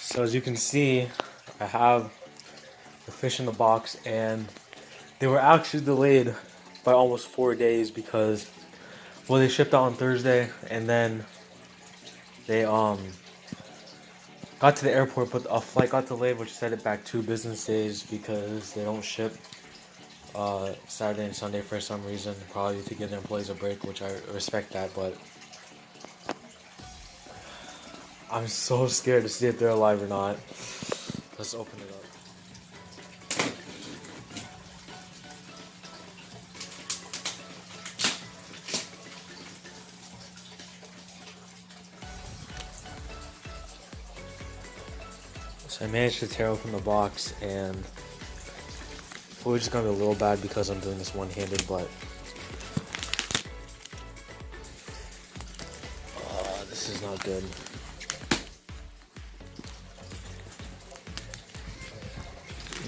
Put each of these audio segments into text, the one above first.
So as you can see, I have the fish in the box, and they were actually delayed by almost 4 days because, well, they shipped out on Thursday, and then they got to the airport, but a flight got delayed, which set it back 2 business days because they don't ship Saturday and Sunday for some reason, probably to give their employees a break, which I respect that, but I'm so scared to see if they're alive or not. Let's open it up. So I managed to tear open the box, and footage is gonna be a little bad because I'm doing this one-handed, but this is not good.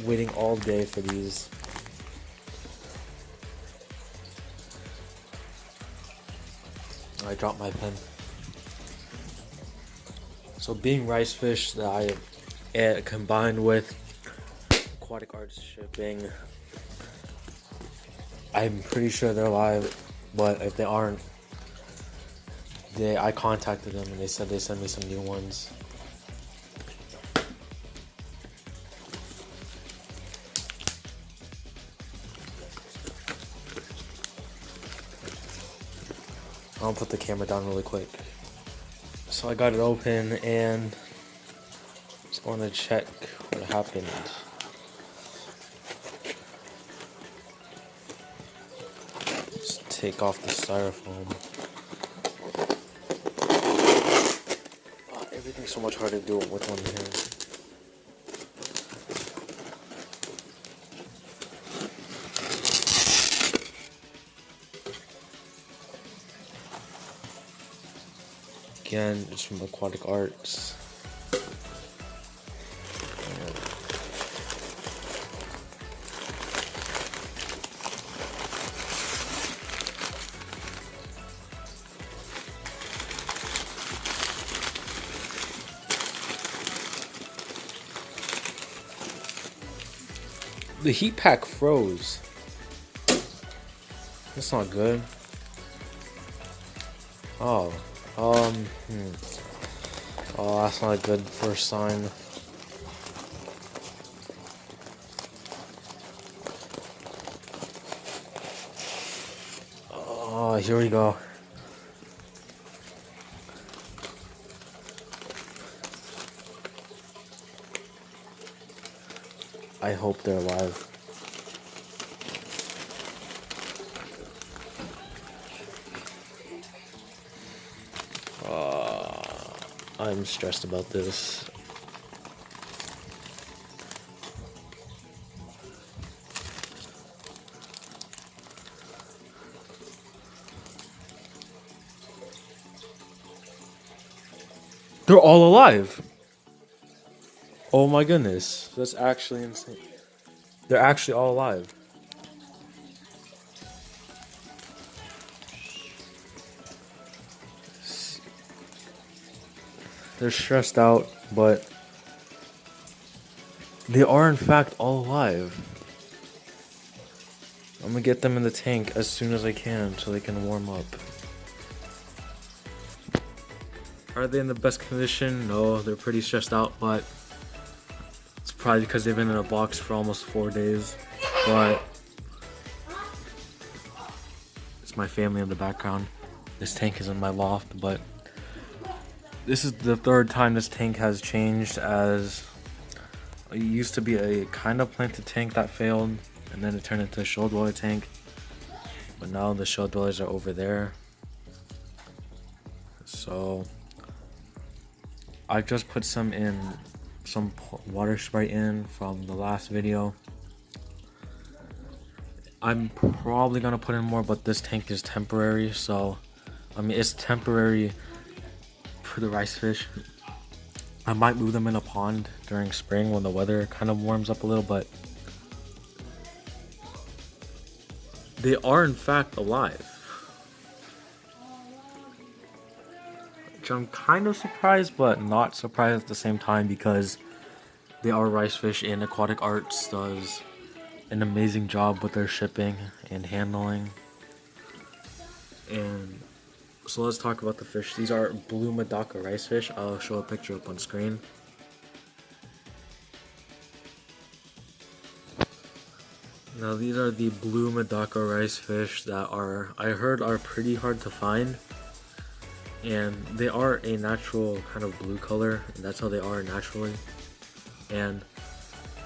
Waiting all day for these. I dropped my pen. So being rice fish that I combined with aquatic arts shipping, I'm pretty sure they're alive, but if they aren't, I contacted them and they said they sent me some new ones. I'll put the camera down really quick. So I got it open and just going to check what happened. Just take off the styrofoam. Oh, everything's so much harder to do with one hand. Again, it's from Aquatic Arts. The heat pack froze. That's not good. Oh. Oh, that's not a good first sign. Oh, here we go. I hope they're alive. I'm stressed about this. They're all alive. Oh my goodness. That's actually insane. They're actually all alive. They're stressed out, but they are in fact all alive. I'm gonna get them in the tank as soon as I can so they can warm up. Are they in the best condition? No, they're pretty stressed out, but it's probably because they've been in a box for almost 4 days. But it's my family in the background. This tank is in my loft, but this is the third time this tank has changed, as it used to be a kind of planted tank that failed, and then it turned into a shoal dweller tank. But now the shoal dwellers are over there. So I just put some water Sprite in from the last video. I'm probably gonna put in more, but this tank is temporary, so I mean it's temporary for the rice fish. I might move them in a pond during spring when the weather kind of warms up a little, but they are in fact alive. which I'm kind of surprised but not surprised at the same time because they are rice fish, and Aquatic Arts does an amazing job with their shipping and handling. And so let's talk about the fish. These are Blue Medaka Rice Fish. I'll show a picture up on screen. Now these are the Blue Medaka Rice Fish that I heard are pretty hard to find. And they are a natural kind of blue color, and that's how they are naturally. And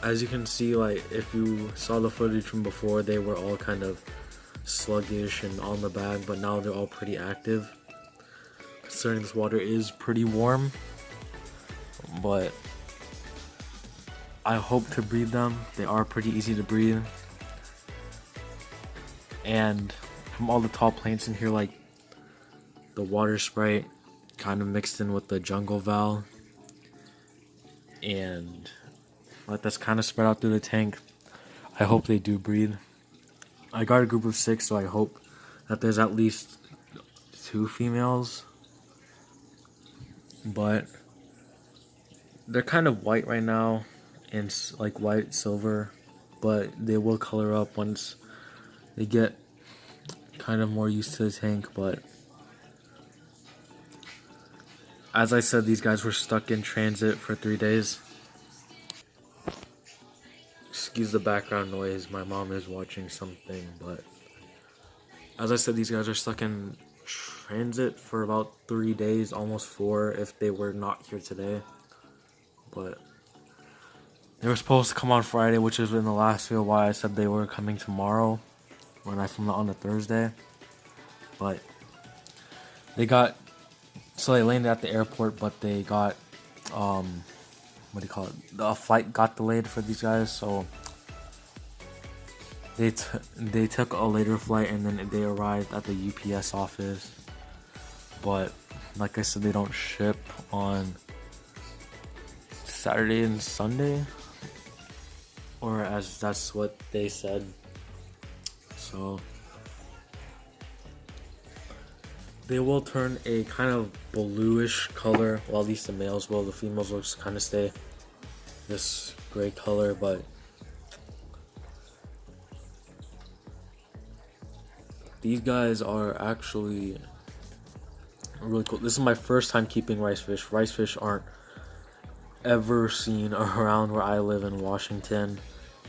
as you can see, like if you saw the footage from before, they were all kind of sluggish and on the bag, but now they're all pretty active. Considering this water is pretty warm, but I hope to breed them. They are pretty easy to breed. And from all the tall plants in here, like the water sprite kind of mixed in with the jungle val, and like that's kind of spread out through the tank. I hope they do breed. I got a group of 6, so I hope that there's at least 2 females. But they're kind of white right now, and like white silver, but they will color up once they get kind of more used to the tank. But as I said, these guys were stuck in transit for 3 days. Excuse the background noise, my mom is watching something, but as I said, these guys are stuck in transit for about 3 days, almost 4 if they were not here today. But they were supposed to come on Friday, which is in the last video why I said they were coming tomorrow when I filmed it on a Thursday. But they landed at the airport, but they got what do you call it? The flight got delayed for these guys, so they took a later flight, and then they arrived at the UPS office. But like I said, they don't ship on Saturday and Sunday, or as that's what they said. So they will turn a kind of bluish color, well at least the males will. The females will just kind of stay this gray color, but these guys are actually really cool. This is my first time keeping rice fish. Rice fish aren't ever seen around where I live in Washington.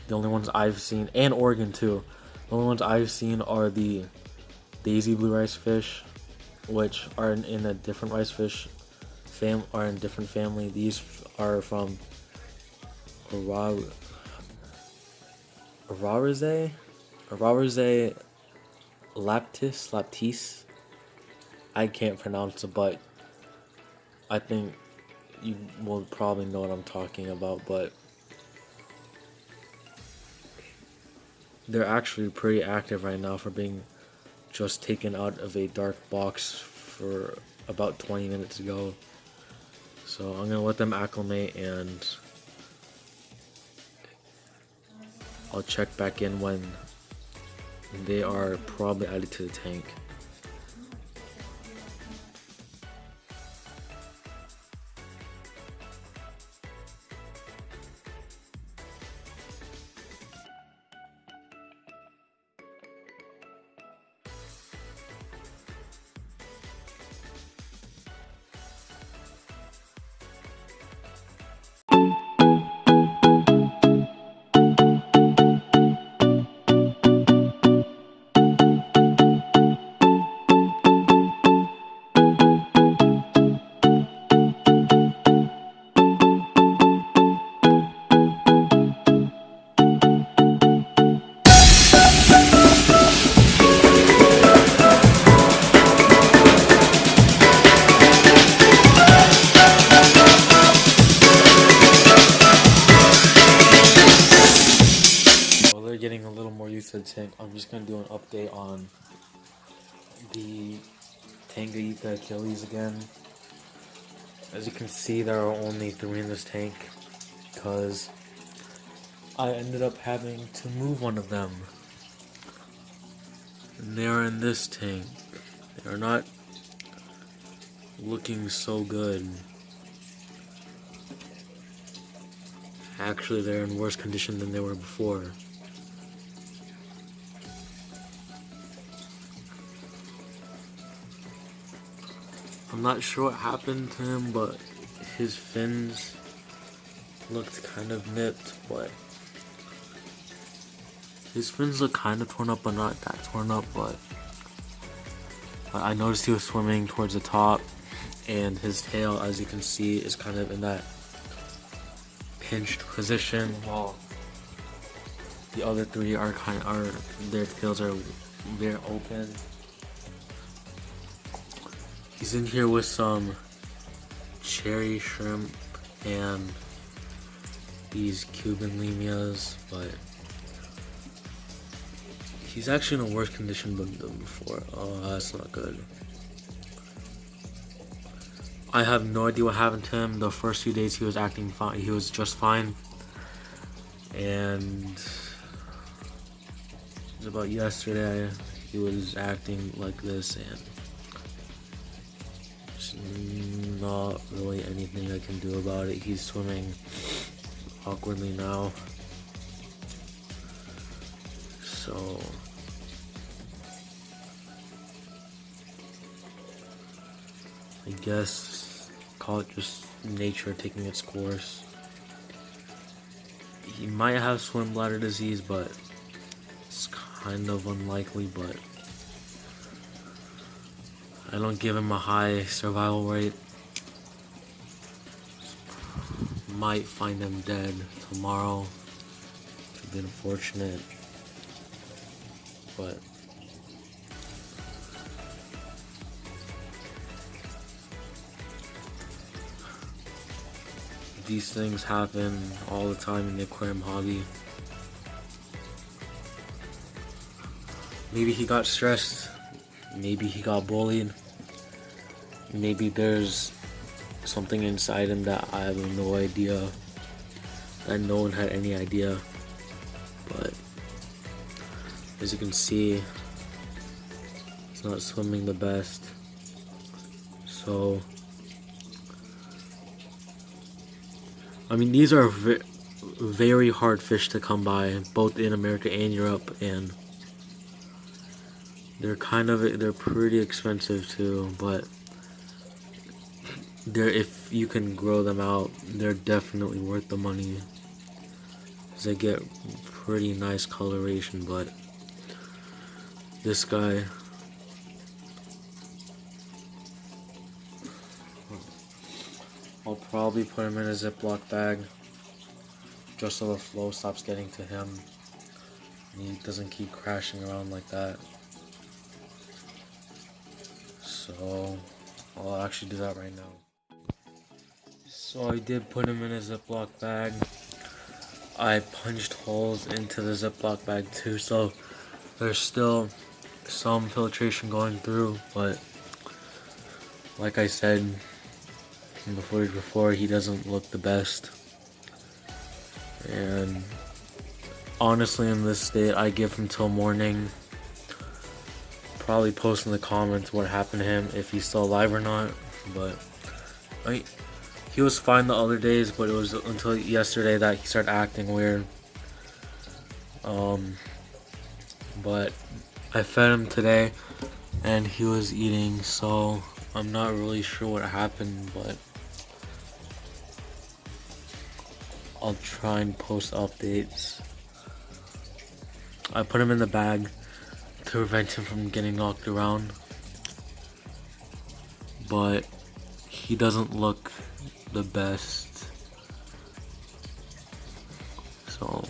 The only ones I've seen, and Oregon too, the only ones I've seen are the daisy blue rice fish, which are in a different rice fish are in different family. These are from Ararizae laptis. I can't pronounce it, but I think you will probably know what I'm talking about. But they're actually pretty active right now for being just taken out of a dark box for about 20 minutes ago. So I'm gonna let them acclimate, and I'll check back in when they are probably added to the tank. Getting a little more used to the tank. I'm just gonna do an update on the Tanganyika Achilles again. As you can see, there are only 3 in this tank because I ended up having to move one of them. And they are in this tank. They are not looking so good. Actually, they're in worse condition than they were before. I'm not sure what happened to him, but his fins looked kind of nipped, but his fins look kind of torn up, but not that torn up. But I noticed he was swimming towards the top, and his tail, as you can see, is kind of in that pinched position, while the other three are their tails are very open. He's in here with some cherry shrimp and these Cuban limias, but he's actually in a worse condition than before. Oh, that's not good. I have no idea what happened to him. The first few days he was acting fine. He was just fine. And about yesterday, he was acting like this, and there's not really anything I can do about it. He's swimming awkwardly now. So I guess call it just nature taking its course. He might have swim bladder disease, but it's kind of unlikely. But I don't give him a high survival rate. Might find him dead tomorrow. It'd be unfortunate, but these things happen all the time in the aquarium hobby. Maybe he got stressed. Maybe he got bullied. Maybe there's something inside him that I have no idea. That no one had any idea. But as you can see, it's not swimming the best. So I mean, these are very hard fish to come by, both in America and Europe, and they're pretty expensive too. But if you can grow them out, they're definitely worth the money, because they get pretty nice coloration. But this guy, I'll probably put him in a Ziploc bag just so the flow stops getting to him and he doesn't keep crashing around like that. So I'll actually do that right now. So I did put him in a Ziploc bag. I punched holes into the Ziploc bag too, so there's still some filtration going through, but like I said in the footage before, he doesn't look the best. And honestly, in this state, I give him till morning. Probably post in the comments what happened to him, if he's still alive or not. But he was fine the other days, but it was until yesterday that he started acting weird. But I fed him today and he was eating, so I'm not really sure what happened, but I'll try and post updates. I put him in the bag to prevent him from getting knocked around, but he doesn't look the best. So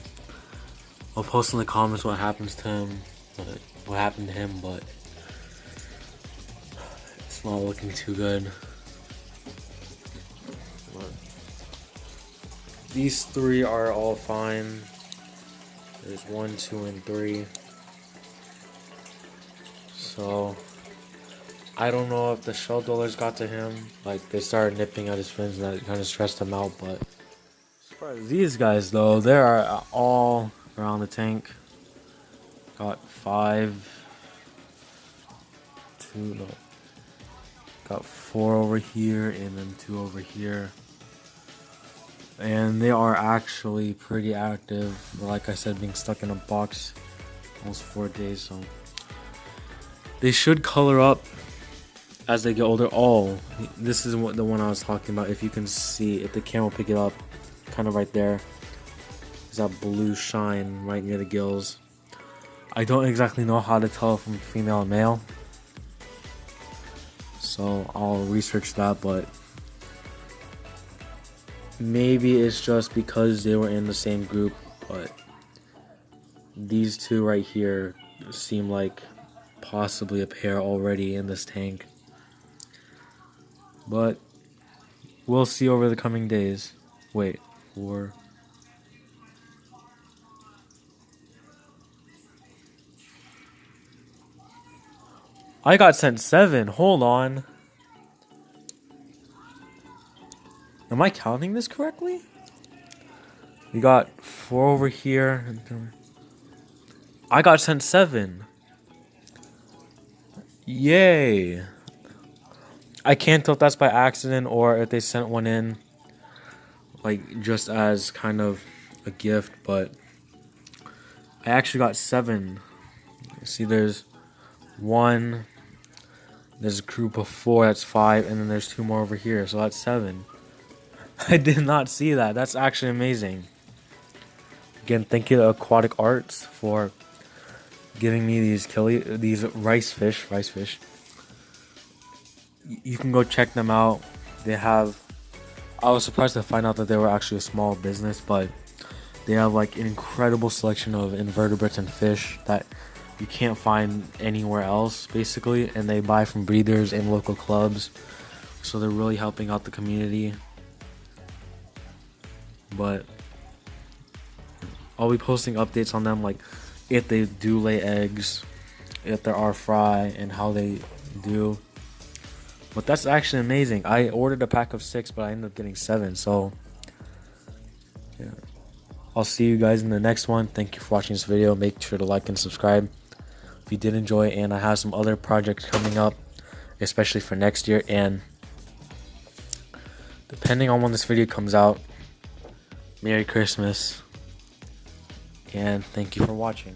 I'll post in the comments what happens to him, what happened to him, but it's not looking too good. But these three are all fine. There's 1, 2, and 3. So I don't know if the shell dwellers got to him. Like, they started nipping at his fins and that kind of stressed him out. But as far as these guys though, they are all around the tank. Got 5, 2, no, Got 4 over here and then 2 over here. And they are actually pretty active. Like I said, being stuck in a box almost 4 days, so they should color up as they get older. Oh, this is the one I was talking about. If you can see, if the camera will pick it up, kind of right there, is that blue shine right near the gills. I don't exactly know how to tell from female and male, so I'll research that, but maybe it's just because they were in the same group, but these two right here seem like possibly a pair already in this tank. But we'll see over the coming days. Wait, 4. I got sent 7. Hold on. Am I counting this correctly? We got 4 over here. I got sent 7. Yay. I can't tell if that's by accident or if they sent one in, like, just as kind of a gift, but I actually got 7. See, there's 1, there's a group of 4, that's 5, and then there's 2 more over here, so that's 7. I did not see that. That's actually amazing. Again, thank you to Aquatic Arts for giving me these rice fish. You can go check them out. They have, I was surprised to find out that they were actually a small business, but they have like an incredible selection of invertebrates and fish that you can't find anywhere else, basically, and they buy from breeders and local clubs, so they're really helping out the community. But I'll be posting updates on them, like if they do lay eggs, if there are fry, and how they do. But that's actually amazing. I ordered a pack of 6, but I ended up getting 7. So yeah, I'll see you guys in the next one. Thank you for watching this video. Make sure to like and subscribe if you did enjoy. And I have some other projects coming up, especially for next year. And depending on when this video comes out, Merry Christmas. And thank you for watching.